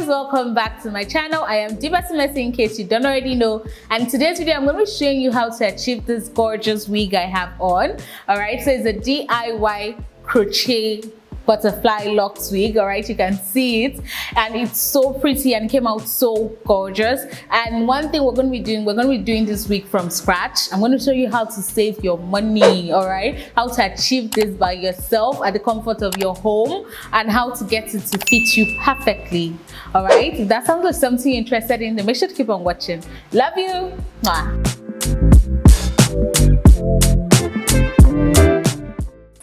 guys, welcome back to my channel. I am Dibasimesi in case you don't already know, and in today's video I'm going to be showing you how to achieve this gorgeous wig I have on. Alright, so it's a DIY crochet butterfly locks wig. Alright, you can see it and it's so pretty and came out so gorgeous. And one thing we're going to be doing this wig from scratch. I'm going to show you how to save your money, alright, how to achieve this by yourself at the comfort of your home, and how to get it to fit you perfectly. Alright, if that sounds like something you're interested in, then make sure to keep on watching. Love you. Mwah.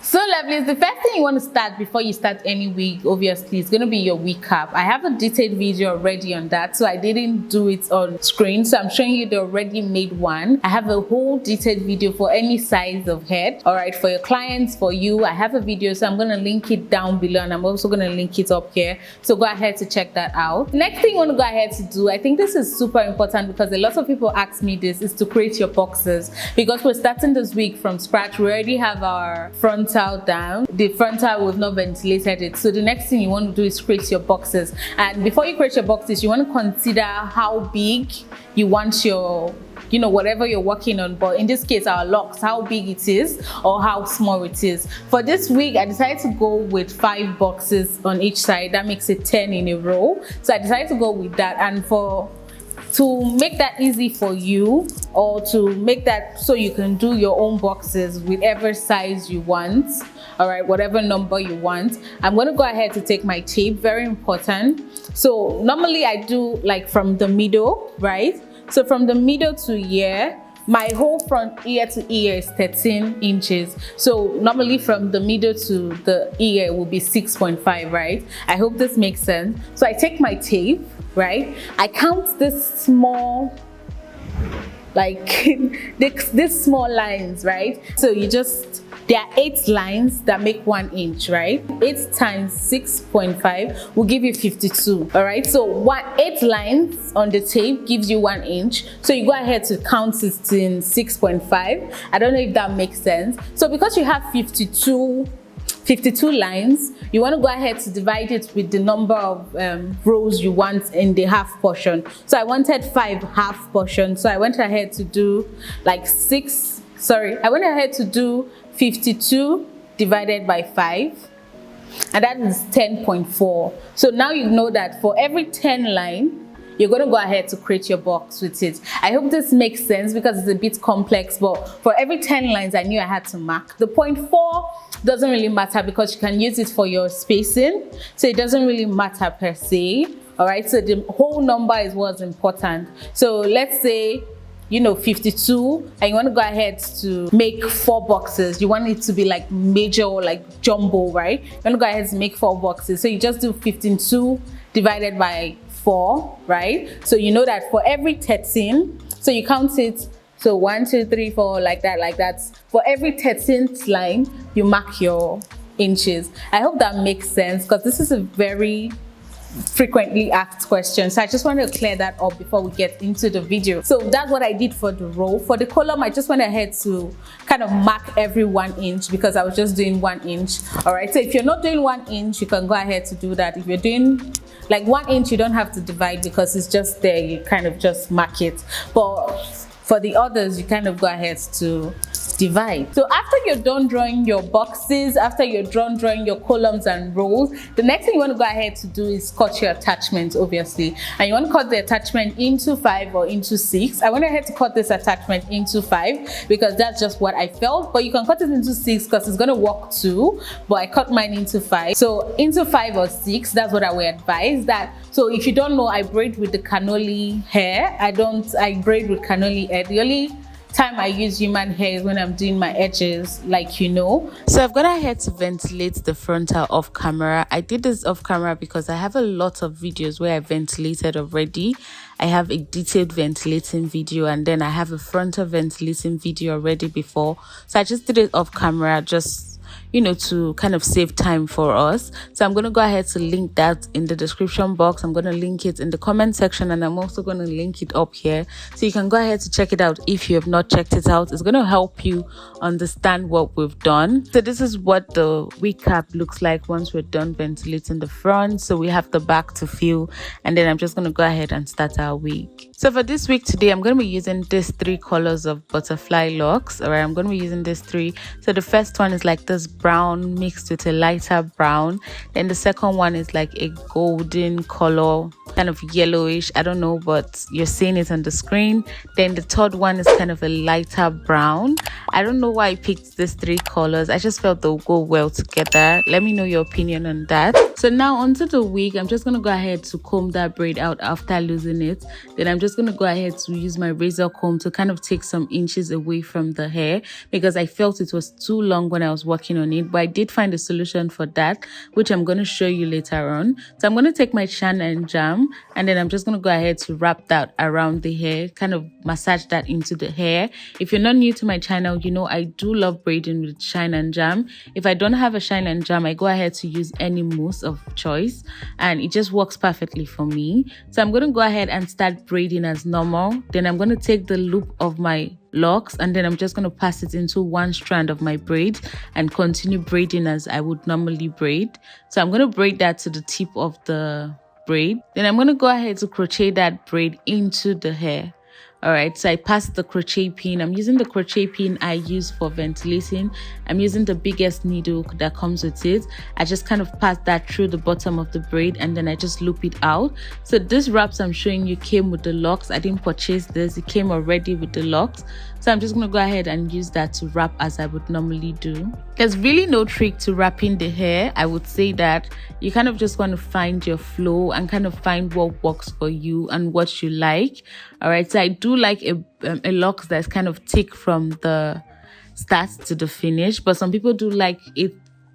So Lovelies, the first thing you want to start before you start any wig, obviously, is going to be your wig cap. I have a detailed video already on that, so I didn't do it on screen, so I'm showing you the already made one. I have a whole detailed video for any size of head, all right, for your clients, for you. I have a video, so I'm going to link it down below, and I'm also going to link it up here, so go ahead to check that out. Next thing you want to go ahead to do, I think this is super important because a lot of people ask me this, is to create your boxes. Because we're starting this wig from scratch, we already have our frontal down. The frontal, we've not ventilated it, so the next thing you want to do is create your boxes. And before you create your boxes, you want to consider how big you want your, whatever you're working on. But in this case, our locks, how big it is or how small it is. For this wig, I decided to go with 5 boxes on each side. That makes it 10 in a row, so I decided to go with that. And to make that easy for you, or to make that so you can do your own boxes with whatever size you want, all right, whatever number you want, I'm going to go ahead to take my tape. Very important. So normally I do like from the middle, right? So from the middle to here, my whole front ear to ear is 13 inches. So normally from the middle to the ear will be 6.5, right? I hope this makes sense. So I take my tape, right? I count this small, like this small lines, right? So there are 8 lines that make 1 inch, right? 8 times 6.5 will give you 52, all right? So 8 lines on the tape gives you 1 inch. So you go ahead to count it in 6.5. I don't know if that makes sense. So because you have 52 lines, you want to go ahead to divide it with the number of rows you want in the half portion. So I wanted 5 half portions, so I went ahead to do like 52 divided by 5, and that is 10.4. So now you know that for every 10 line, you're going to go ahead to create your box with it. I hope this makes sense because it's a bit complex, but for every 10 lines, I knew I had to mark. The 0.4 doesn't really matter because you can use it for your spacing, so it doesn't really matter per se. All right, so the whole number is what's important. So let's say 52, and you want to go ahead to make 4 boxes. You want it to be like major or like jumbo, right? You want to go ahead to make 4 boxes. So you just do 52 divided by 4, right? So you know that for every 13, so you count it, so 1 2 3 4, like that. For every 13th line, you mark your inches. I hope that makes sense because this is a very frequently asked question, so I just want to clear that up before we get into the video. So that's what I did for the row. For the column, I just went ahead to kind of mark every 1 inch because I was just doing 1 inch. All right, so if you're not doing 1 inch, you can go ahead to do that. If you're doing like 1 inch, you don't have to divide because it's just there, you kind of just mark it. But for the others, you kind of go ahead to divide. So after you're done drawing your boxes, after you're done drawing your columns and rows, the next thing you want to go ahead to do is cut your attachment, obviously. And you want to cut the attachment into 5 or into 6. I went ahead to cut this attachment into 5 because that's just what I felt, but you can cut it into 6 because it's going to work too, but I cut mine into 5. So into 5 or 6, that's what I would advise. That so if you don't know, I braid with the cannoli hair. I braid with cannoli hair. The only time I use human hair is when I'm doing my edges, So I've got ahead to ventilate the frontal off camera. I did this off camera because I have a lot of videos where I ventilated already. I have a detailed ventilating video, and then I have a frontal ventilating video already before. So I just did it off camera, just to kind of save time for us. So I'm going to go ahead to link that in the description box. I'm going to link it in the comment section, and I'm also going to link it up here so you can go ahead to check it out if you have not checked it out. It's going to help you understand what we've done. So this is what the wig cap looks like once we're done ventilating the front. So we have the back to fill, and then I'm just going to go ahead and start our wig. So for this wig today, I'm going to be using these 3 colors of butterfly locks. All right, I'm going to be using these 3. So the first one is like this brown mixed with a lighter brown. Then the second one is like a golden color, kind of yellowish. I don't know, but you're seeing it on the screen. Then the third one is kind of a lighter brown. I don't know why I picked these 3 colors. I just felt they'll go well together. Let me know your opinion on that. So now onto the wig, I'm just going to go ahead to comb that braid out after losing it. Then I'm just going to go ahead to use my razor comb to kind of take some inches away from the hair, because I felt it was too long when I was working on it. But I did find a solution for that, which I'm going to show you later on. So I'm going to take my Shine and Jam, and then I'm just going to go ahead to wrap that around the hair, kind of massage that into the hair. If you're not new to my channel, you know I do love braiding with Shine and Jam. If I don't have a Shine and Jam, I go ahead to use any mousse of choice, and it just works perfectly for me. So I'm going to go ahead and start braiding as normal. Then I'm going to take the loop of my locks, and then I'm just going to pass it into one strand of my braid and continue braiding as I would normally braid. So I'm going to braid that to the tip of the braid. Then I'm going to go ahead to crochet that braid into the hair. All right, so I passed the crochet pin. I'm using the crochet pin I use for ventilating. I'm using the biggest needle that comes with it. I just kind of pass that through the bottom of the braid, and then I just loop it out. So this wraps I'm showing you came with the locks. I didn't purchase this. It came already with the locks. So I'm just going to go ahead and use that to wrap as I would normally do. There's really no trick to wrapping the hair. I would say that you kind of just want to find your flow and kind of find what works for you and what you like. All right, so I do like a locks that's kind of thick from the start to the finish, but some people do like it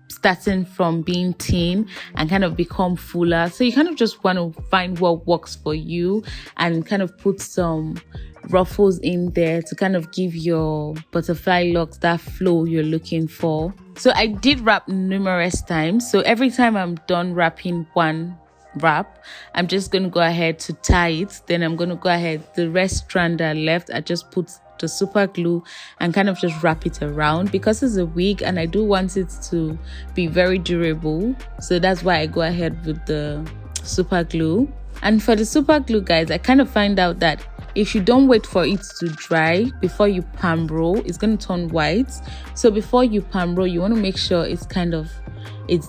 starting from being thin and kind of become fuller. So you kind of just want to find what works for you and kind of put some ruffles in there to kind of give your butterfly locks that flow you're looking for. So I did wrap numerous times. So every time I'm done wrapping one wrap, I'm just going to go ahead to tie it. Then I'm going to go ahead, the rest strand that left, I just put the super glue and kind of just wrap it around, because it's a wig and I do want it to be very durable. So that's why I go ahead with the super glue. And for the super glue, guys, I kind of find out that if you don't wait for it to dry before you palm roll, it's going to turn white. So before you palm roll, you want to make sure it's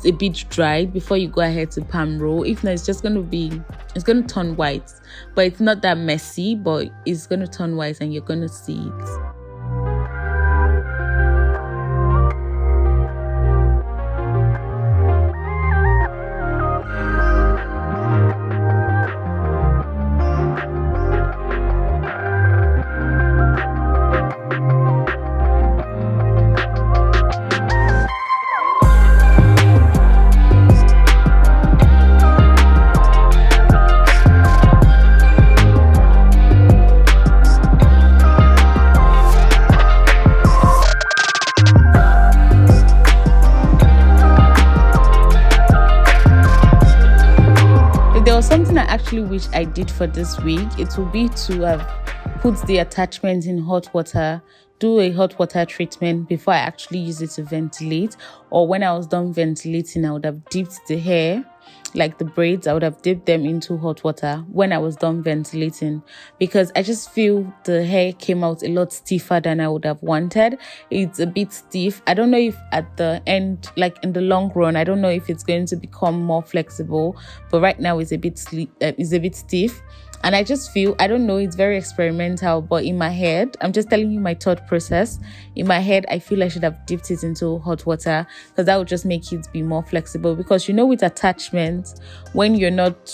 a bit dried before you go ahead to palm roll. If not, it's going to turn white, but it's not that messy, but it's going to turn white and you're going to see it. Something I actually wish I did for this wig, it would be to have put the attachment in hot water, do a hot water treatment before I actually use it to ventilate. Or when I was done ventilating, I would have dipped the hair, like the braids, I would have dipped them into hot water when I was done ventilating, because I just feel the hair came out a lot stiffer than I would have wanted. It's a bit stiff. I don't know if at the end, like in the long run, I don't know if it's going to become more flexible, but right now it's a bit stiff. And I just feel, I don't know, it's very experimental, but in my head, I'm just telling you my thought process. In my head, I feel I should have dipped it into hot water, because that would just make it be more flexible. Because with attachments, when you've not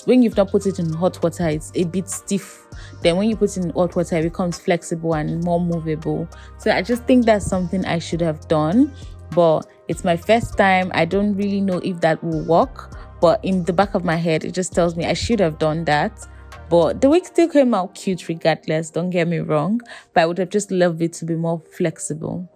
put it in hot water, it's a bit stiff. Then when you put it in hot water, it becomes flexible and more movable. So I just think that's something I should have done, but it's my first time. I don't really know if that will work, but in the back of my head, it just tells me I should have done that. But the wig still came out cute regardless, don't get me wrong, but I would have just loved it to be more flexible.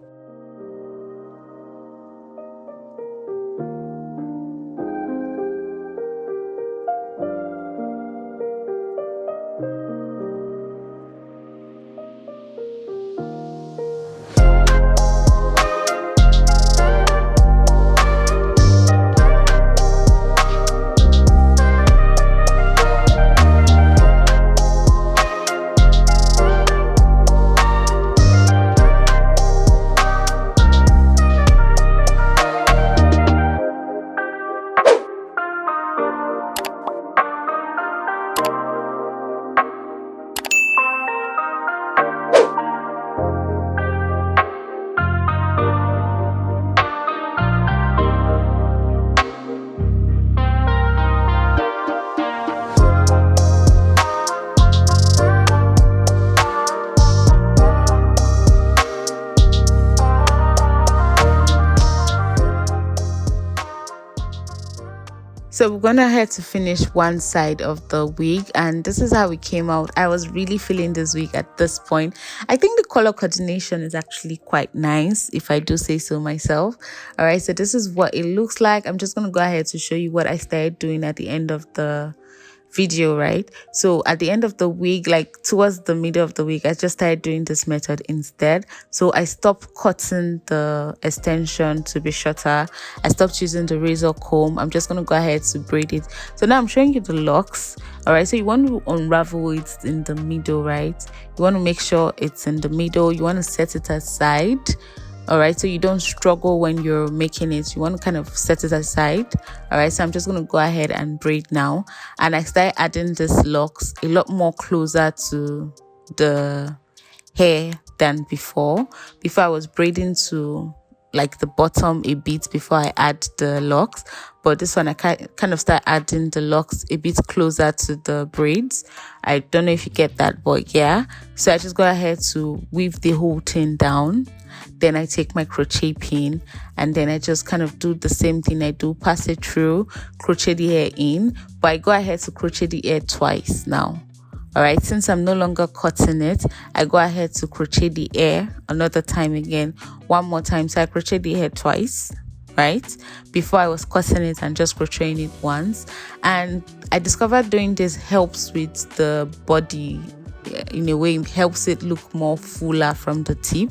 So we're gonna head to finish one side of the wig, and this is how it came out. I was really feeling this wig at this point. I think the color coordination is actually quite nice, if I do say so myself. All right, so this is what it looks like. I'm just gonna go ahead to show you what I started doing at the end of the video, right? So at the end of the wig, like towards the middle of the wig, I just started doing this method instead. So I stopped cutting the extension to be shorter. I stopped using the razor comb. I'm just going to go ahead to braid it. So now I'm showing you the locks. All right, so you want to unravel it in the middle, right? You want to make sure it's in the middle. You want to set it aside. All right, so you don't struggle when you're making it. You want to kind of set it aside. All right, so I'm just going to go ahead and braid now. And I start adding this locks a lot more closer to the hair than before. Before I was braiding to like the bottom a bit before I add the locks, but this one I kind of start adding the locks a bit closer to the braids. I don't know if you get that, but yeah. So I just go ahead to weave the whole thing down. Then I take my crochet pin and then I just kind of do the same thing. I do pass it through, crochet the hair in, but I go ahead to crochet the hair twice now. All right, since I'm no longer cutting it, I go ahead to crochet the hair another time again, one more time. So I crochet the hair twice, right? Before I was cutting it and just crocheting it once. And I discovered doing this helps with the body in a way. It helps it look more fuller from the tip,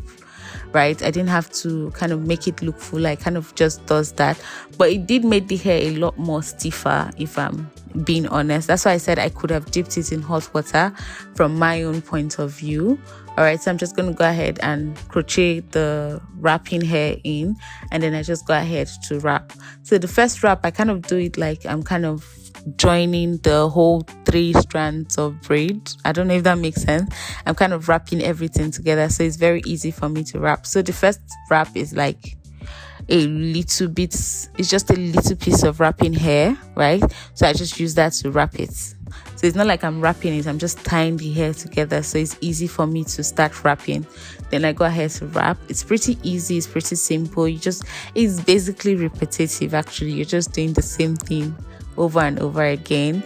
right? I didn't have to kind of make it look full. I kind of just does that, but it did make the hair a lot more stiffer, if I'm being honest. That's why I said I could have dipped it in hot water from my own point of view. All right, so I'm just going to go ahead and crochet the wrapping hair in, and then I just go ahead to wrap. So the first wrap, I kind of do it like I'm kind of joining the whole 3 strands of braid. I don't know if that makes sense. I'm kind of wrapping everything together, so it's very easy for me to wrap. So the first wrap is like a little bit, it's just a little piece of wrapping hair, right? So I just use that to wrap it. So it's not like I'm wrapping it, I'm just tying the hair together, so it's easy for me to start wrapping. Then I go ahead to wrap. It's pretty easy, it's pretty simple. It's basically repetitive. Actually, you're just doing the same thing over and over again.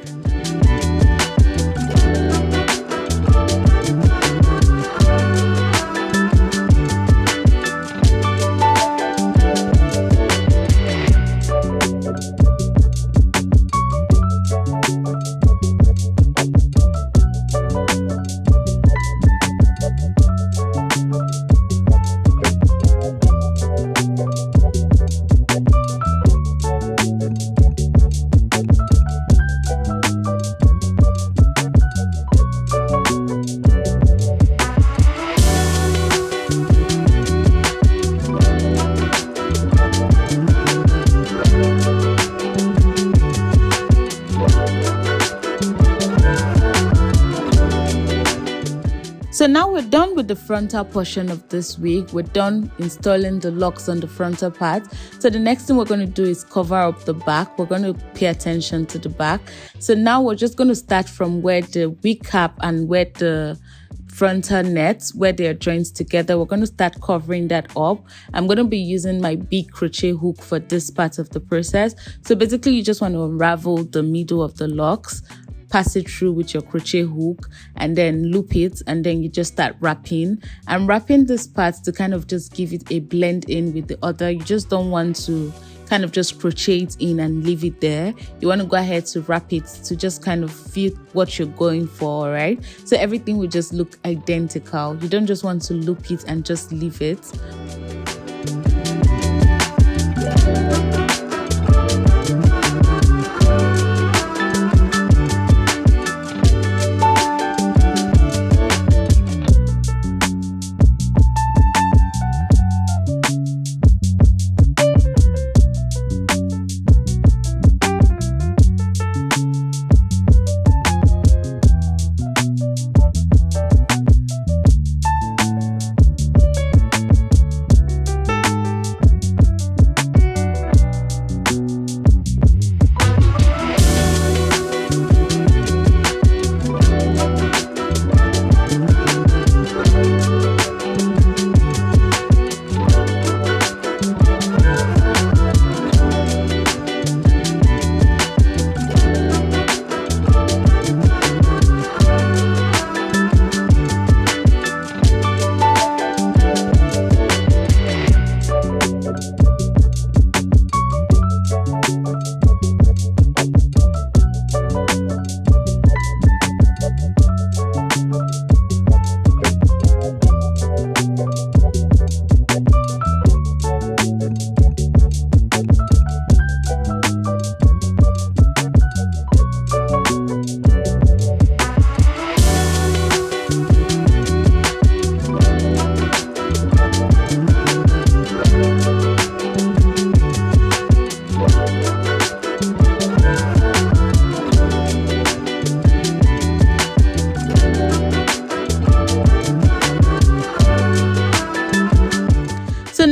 So now we're done with the frontal portion of this wig. We're done installing the locks on the frontal part. So the next thing we're going to do is cover up the back. We're going to pay attention to the back. So now we're just going to start from where the wig cap and where the frontal nets, where they are joined together. We're going to start covering that up. I'm going to be using my big crochet hook for this part of the process. So basically you just want to unravel the middle of the locks, pass it through with your crochet hook, and then loop it, and then you just start wrapping. I'm wrapping this part to kind of just give it a blend in with the other. You just don't want to kind of just crochet it in and leave it there. You want to go ahead to wrap it to just kind of feel what you're going for, right? So everything will just look identical. You don't just want to loop it and just leave it.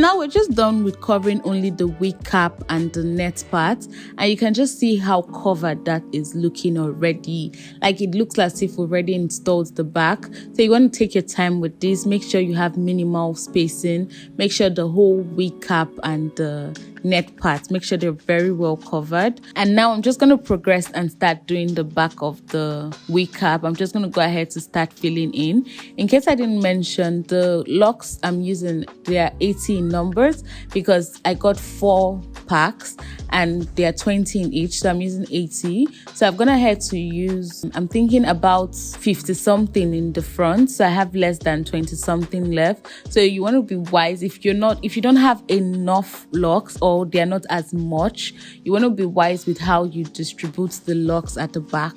now we're just done with covering only the wig cap and the net part, and you can just see how covered that is looking already. Like it looks as if we already installed the back. So you want to take your time with this. Make sure you have minimal spacing. Make sure the whole wig cap and the net parts, make sure they're very well covered. And now I'm just going to progress and start doing the back of the wig cap. I'm just going to go ahead to start filling in. In case I didn't mention, the locks I'm using, they are 80 in numbers because I got 4 packs and they are 20 in each, so I'm using 80. So I've gone ahead to use, I'm thinking about 50 something in the front, so I have less than 20 something left. So you want to be wise. If you don't have enough locks or they're not as much, you want to be wise with how you distribute the locks at the back.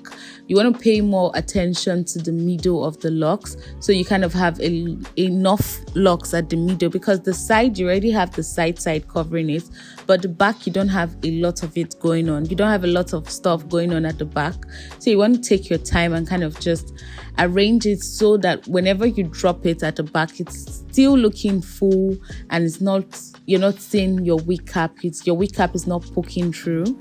You want to pay more attention to the middle of the locks, so you kind of have enough locks at the middle, because the side, you already have the side covering it, but the back, you don't have a lot of it going on. You don't have a lot of stuff going on at the back. So you want to take your time and kind of just arrange it so that whenever you drop it at the back, it's still looking full and it's not, you're not seeing your wig cap. Your wig cap is not poking through.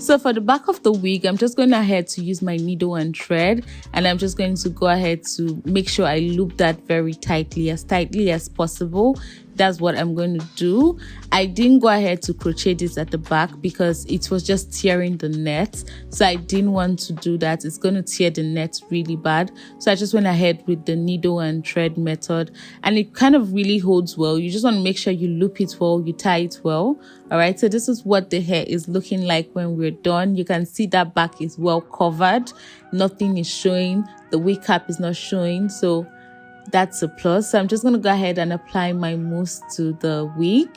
So for the back of the wig, I'm just going ahead to use my needle and thread, and I'm just going to go ahead to make sure I loop that very tightly as possible. That's what I'm going to do. I didn't go ahead to crochet this at the back because it was just tearing the net, so I didn't want to do that. It's going to tear the net really bad, so I just went ahead with the needle and thread method, and it kind of really holds well. You just want to make sure you loop it well, you tie it well. All right, so this is what the hair is looking like when we're done. You can see that back is well covered, nothing is showing, the wig cap is not showing, so that's a plus. So I'm just going to go ahead and apply my mousse to the wig.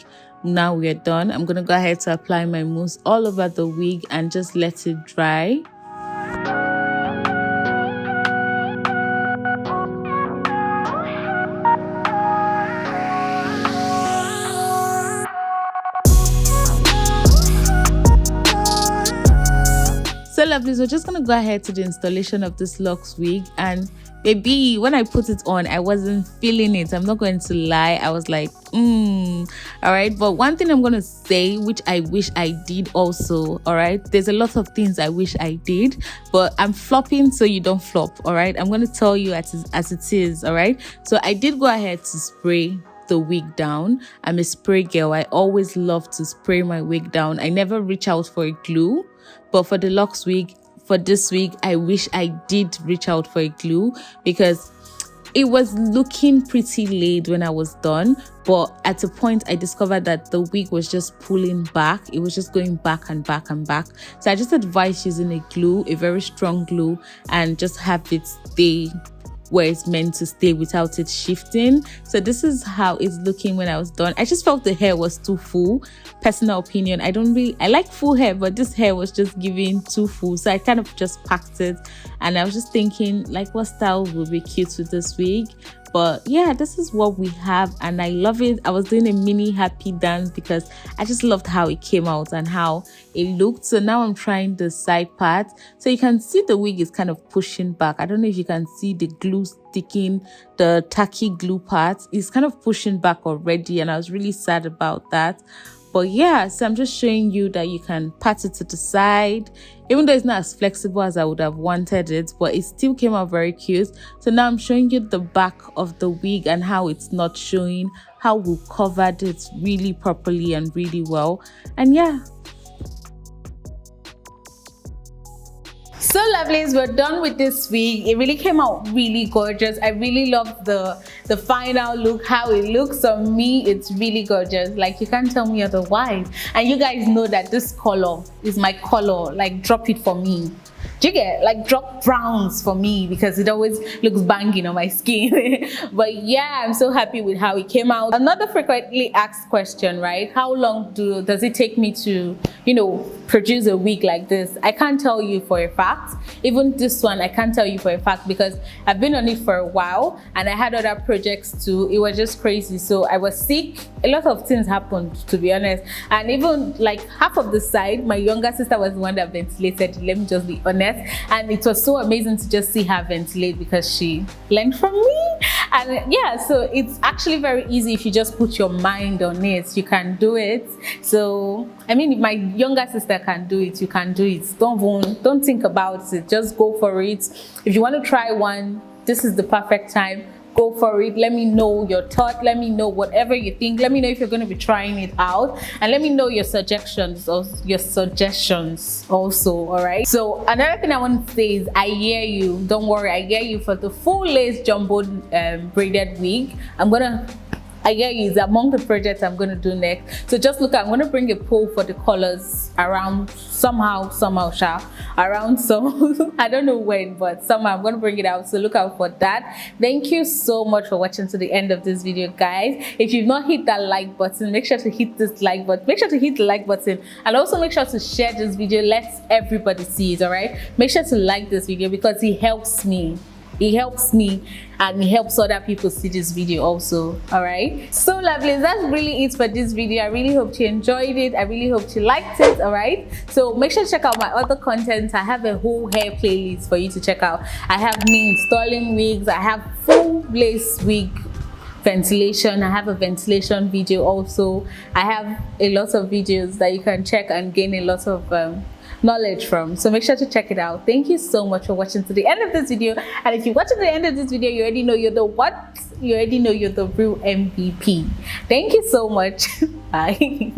Now we're done. I'm going to go ahead to apply my mousse all over the wig and just let it dry. So lovelies, we're just going to go ahead to the installation of this Locs wig, and baby, when I put it on, I wasn't feeling it. I'm not going to lie. I was like, all right. But one thing I'm going to say, which I wish I did also, all right. There's a lot of things I wish I did, but I'm flopping so you don't flop, all right. I'm going to tell you as it is, all right. So I did go ahead to spray the wig down. I'm a spray girl. I always love to spray my wig down. I never reach out for a glue, but for the Locs wig, for this wig, I wish I did reach out for a glue because it was looking pretty laid when I was done. But at a point, I discovered that the wig was just pulling back. It was just going back and back and back. So I just advise using a glue, a very strong glue, and just have it stay where it's meant to stay without it shifting. So this is how it's looking when I was done. I just felt the hair was too full. Personal opinion, I like full hair, but this hair was just giving too full, so I kind of just packed it, and I was just thinking like what style would be cute with this wig. But yeah, this is what we have, and I love it. I was doing a mini happy dance because I just loved how it came out and how it looked. So now I'm trying the side part. So you can see the wig is kind of pushing back. I don't know if you can see the glue sticking, the tacky glue part is kind of pushing back already, and I was really sad about that. But yeah, so I'm just showing you that you can pat it to the side, even though it's not as flexible as I would have wanted it, but it still came out very cute. So now I'm showing you the back of the wig and how it's not showing, how we covered it really properly and really well. And yeah. So lovelies, we're done with this wig. It really came out really gorgeous. I really love the final look, how it looks on me. It's really gorgeous. Like, you can't tell me otherwise. And you guys know that this color is my color. Like, drop it for me. do you get like drop browns for me because it always looks banging on my skin. But yeah, I'm so happy with how it came out. Another frequently asked question, right? How long does it take me to, you know, produce a wig like this? I can't tell you for a fact. Even this one, I can't tell you for a fact because I've been on it for a while and I had other projects too. It was just crazy. So I was sick. A lot of things happened, to be honest. And even like half of the side, my younger sister was the one that ventilated. Let me just be honest. And it was so amazing to just see her ventilate because she learned from me. And yeah, so it's actually very easy if you just put your mind on it. You can do it. So I mean, if my younger sister can do it, you can do it. Don't think about it. Just go for it. If you want to try one, this is the perfect time. Go for it. Let me know your thought. Let me know whatever you think. Let me know if you're going to be trying it out, and let me know your suggestions also. All right. So another thing I want to say is I hear you. Don't worry, I hear you for the full lace jumbo braided wig. I get you, it's among the projects I'm going to do next. So just look, I'm going to bring a poll for the colors around somehow, around some, I don't know when, but somehow I'm going to bring it out. So look out for that. Thank you so much for watching to the end of this video, guys. If you've not hit that like button, make sure to hit this like button. Make sure to hit the like button and also make sure to share this video. Let everybody see it, all right? Make sure to like this video because it helps me. It helps me and it helps other people see this video also. All right, so lovely, that's really it for this video. I really hope you enjoyed it. I really hope you liked it. All right, so make sure to check out my other content. I have a whole hair playlist for you to check out. I have me installing wigs. I have full lace wig ventilation. I have a ventilation video also. I have a lot of videos that you can check and gain a lot of knowledge from, so make sure to check it out. Thank you so much for watching to the end of this video, and if you watch to the end of this video, you already know you're the what? You already know you're the real MVP. Thank you so much. Bye.